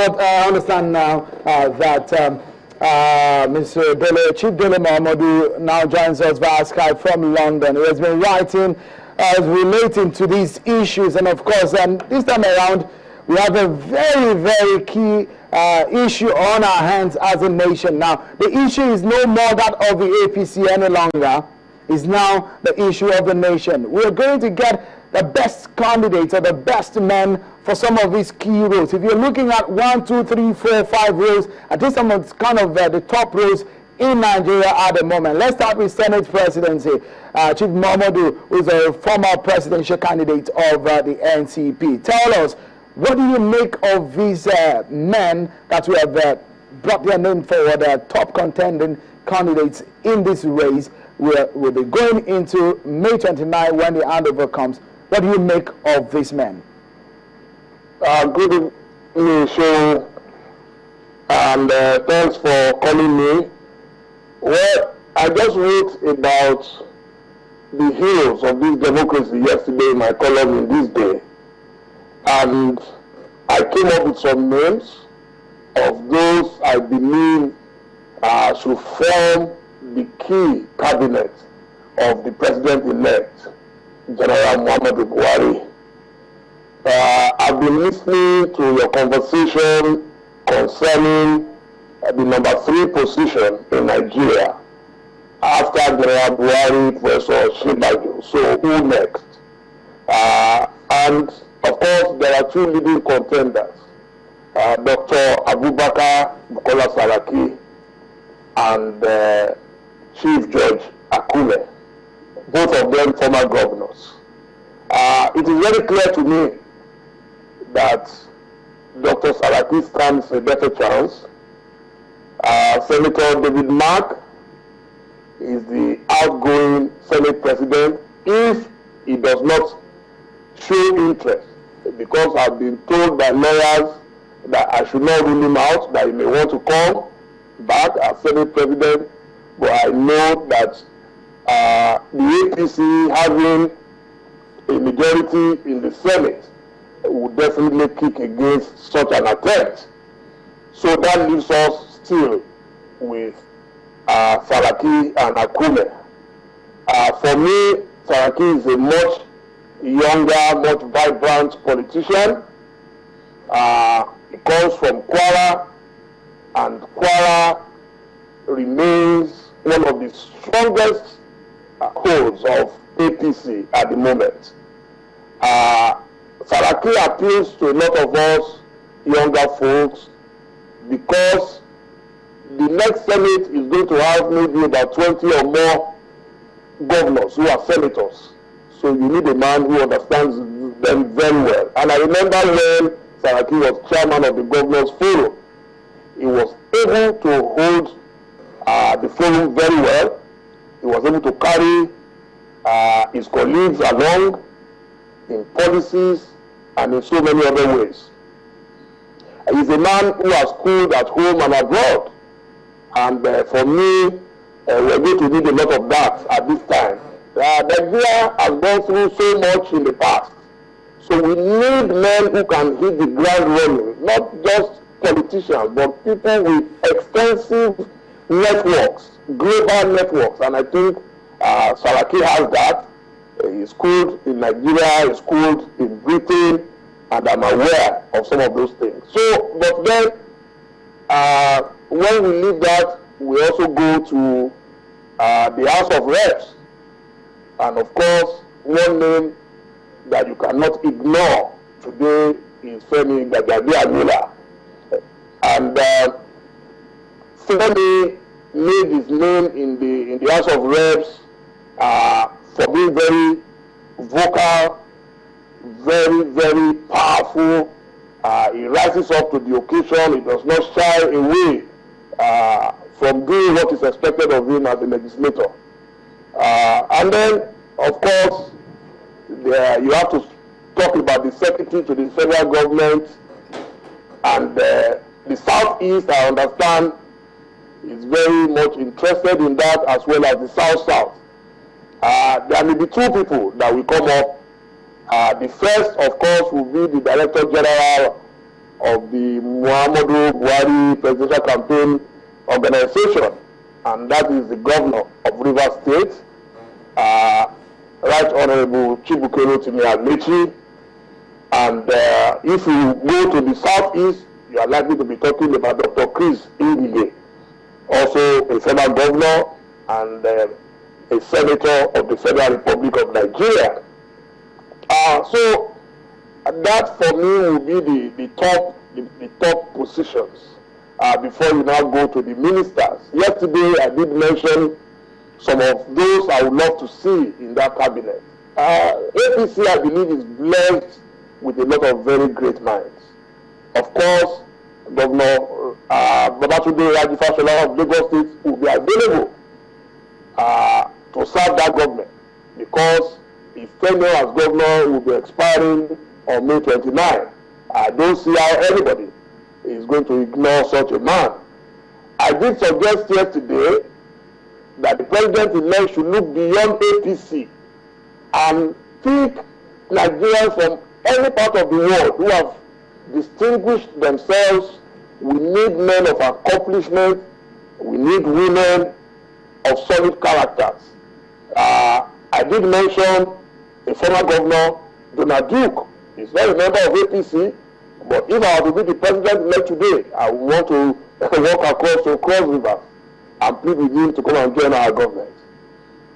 But I understand now that Mr. Chief Dele Momodu now joins us via Skype from London. He has been writing relating to these issues, and of course, this time around, we have a very, very key issue on our hands as a nation. Now, the issue is no more that of the APC any longer. It's now the issue of the nation. We are going to get the best candidates or the best men for some of these key roles. If you're looking at 1, 2, 3, 4, 5 roles, I think some of kind of the top roles in Nigeria at the moment. Let's start with Senate presidency. Chief Momodu, who is a former presidential candidate of the NCP. Tell us, what do you make of these men that we have brought their name forward, top contending candidates in this race? We'll be going into May 29 when the handover comes. What do you make of these men? Good evening, Sean, and thanks for calling me. Well, I just wrote about the heroes of this democracy yesterday in my column in This Day, and I came up with some names of those I believe should form the key cabinet of the president-elect, General Muhammadu Buhari. I've been listening to your conversation concerning the number 3 position in Nigeria after General Buhari, Professor Shibaju. So who next? And of course, there are 2 leading contenders, Dr. Abubakar Bukola Saraki and Chief Judge Akume, both of them former governors. It is very clear to me that Dr. Saraki stands a better chance. Senator David Mark is the outgoing Senate President if he does not show interest, because I've been told by lawyers that I should not rule him out, that he may want to come back as Senate President, but I know that the APC having a majority in the Senate would definitely kick against such an attempt. So that leaves us still with Saraki and Akume. For me, Saraki is a much younger, much vibrant politician. He comes from Kwara, and Kwara remains one of the strongest holds of APC at the moment. Saraki appeals to a lot of us younger folks because the next Senate is going to have maybe about 20 or more governors who are senators. So you need a man who understands them very well. And I remember when Saraki was chairman of the Governors Forum, he was able to hold the forum very well. He was able to carry his colleagues along in policies and in so many other ways. He's a man who has schooled at home and abroad. And for me, we're going to need a lot of that at this time. Nigeria has gone through so much in the past. So we need men who can hit the ground running, not just politicians, but people with extensive networks, global networks. And I think Saraki has that. He's schooled in Nigeria, he's schooled in Britain, and I'm aware of some of those things. So, but then, when we leave that, we also go to the House of Reps. And of course, one name that you cannot ignore today is Femi Gbajabiamila. And Femi made his name in the House of Reps for being very vocal, very, very powerful. He rises up to the occasion. He does not shy away from doing what is expected of him as a legislator. And then, of course, you have to talk about the secretary to the federal government, and the Southeast, I understand, is very much interested in that, as well as the South-South. There may be 2 people that will come up. The first, of course, will be the Director General of the Muhammadu Buhari presidential campaign organization, and that is the governor of Rivers State, Right Honorable Chibukero Timi. And if you go to the southeast, you are likely to be talking about Dr. Chris Ngige, also a former governor and a senator of the Federal Republic of Nigeria. So that for me will be the top positions before you now go to the ministers. Yesterday I did mention some of those I would love to see in that cabinet. APC, I believe, is blessed with a lot of very great minds. Of course, Governor Babatunde Raji Fashola of Lagos State will be available to serve that government, because his tenure as governor will be expiring on May 29. I don't see how anybody is going to ignore such a man. I did suggest yesterday that the president-elect should look beyond APC and think Nigerians from any part of the world who have distinguished themselves. We need men of accomplishment. We need women of solid characters. I did mention a former governor, Donald Duke. He's not a member of APC, but if I were to be the president-elect today, I would want to walk across to Cross River and plead with him to come and join our government.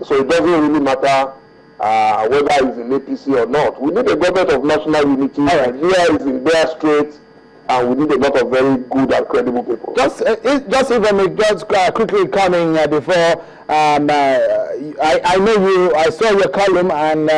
So it doesn't really matter whether he's in APC or not. We need a government of national unity. Nigeria is in bare straits, and we need a lot of very good and credible people. Just if I may just quickly coming before, I know you, I saw your column, and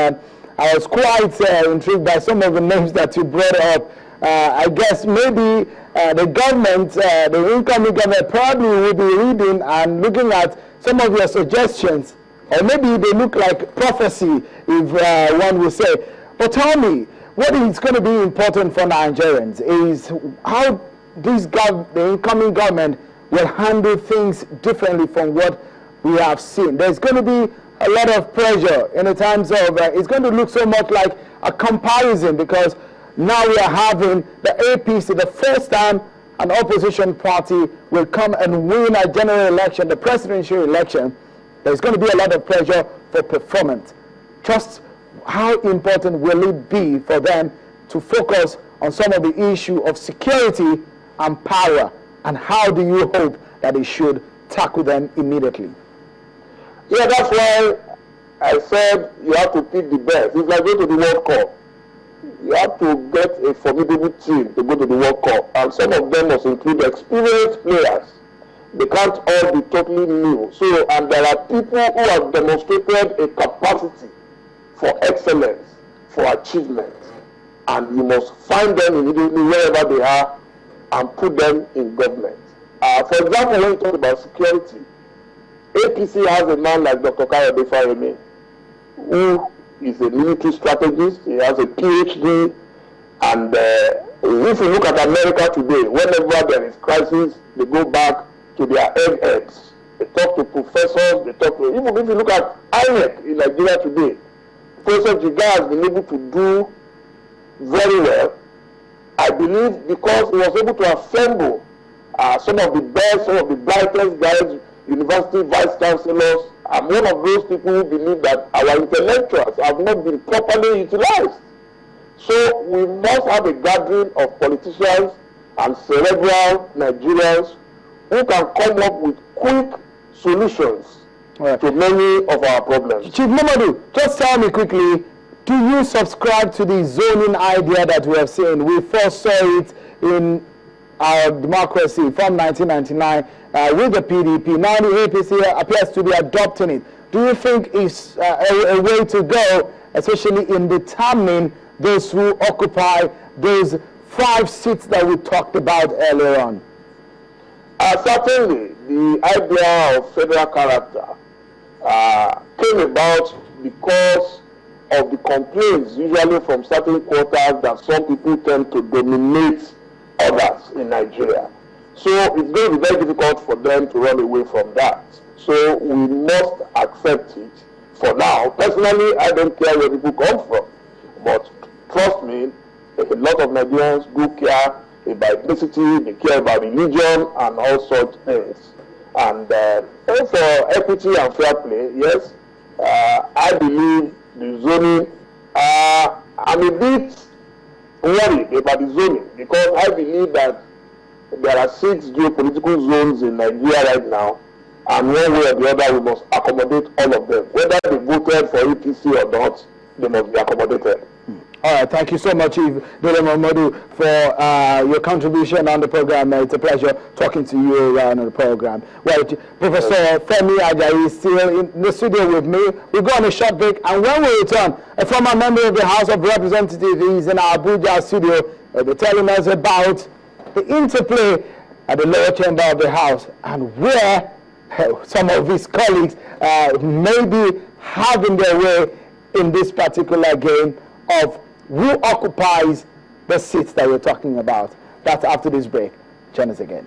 I was quite intrigued by some of the names that you brought up. I guess maybe the government, the incoming government, probably will be reading and looking at some of your suggestions, or maybe they look like prophecy, if one will say. But tell me, what is going to be important for Nigerians is how the incoming government will handle things differently from what we have seen. There's going to be a lot of pressure in the terms of, it's going to look so much like a comparison, because now we are having the APC, the first time an opposition party will come and win a general election, the presidential election. There's going to be a lot of pressure for performance. Just how important will it be for them to focus on some of the issue of security and power, and how do you hope that they should tackle them immediately? Yeah, that's why I said you have to pick the best. It's like going to the World Cup. You have to get a formidable team to go to the World Cup, and some of them must include experienced players. They can't all be totally new. So, and there are people who have demonstrated a capacity for excellence, for achievement, and you must find them immediately wherever they are and put them in government. For example, when you talk about security, APC has a man like Dr. Kayode, who is a military strategist. He has a PhD, and if you look at America today, whenever there is crisis, they go back to their heads. They talk to professors, they talk to, even if you look at INEC in Nigeria today, Professor Jiga has been able to do very well, I believe, because he was able to assemble some of the best, some of the brightest guys, university vice chancellors. I'm one of those people who believe that our intellectuals have not been properly utilized. So we must have a gathering of politicians and cerebral Nigerians who can come up with quick solutions to many of our problems. Chief Momodu, just tell me quickly, do you subscribe to the zoning idea that we have seen? We first saw it in our democracy from 1999 with the PDP. Now the APC appears to be adopting it. Do you think it's a way to go, especially in determining those who occupy those 5 seats that we talked about earlier on? Certainly, the idea of federal character came about because of the complaints, usually from certain quarters, that some people tend to dominate others in Nigeria. So it's going to be very difficult for them to run away from that. So we must accept it for now. Personally, I don't care where people come from, but trust me, a lot of Nigerians do care about ethnicity, they care about religion, and all sorts things. And for equity and fair play, yes, I believe the zoning, I'm a bit worried about the zoning because I believe that there are 6 geopolitical zones in Nigeria right now, and one way or the other we must accommodate all of them. Whether they voted for APC or not, they must be accommodated. All right, thank you so much, Chief Dele Momodu, for your contribution on the program. It's a pleasure talking to you on the program. Well, Professor Femi Ajayi is still in the studio with me. We'll go on a short break, and when we return, a former member of the House of Representatives is in our Abuja studio. They'll be telling us about the interplay at the lower chamber of the House and where some of his colleagues may be having their way in this particular game of who occupies the seats that we're talking about. That's after this break. Join us again.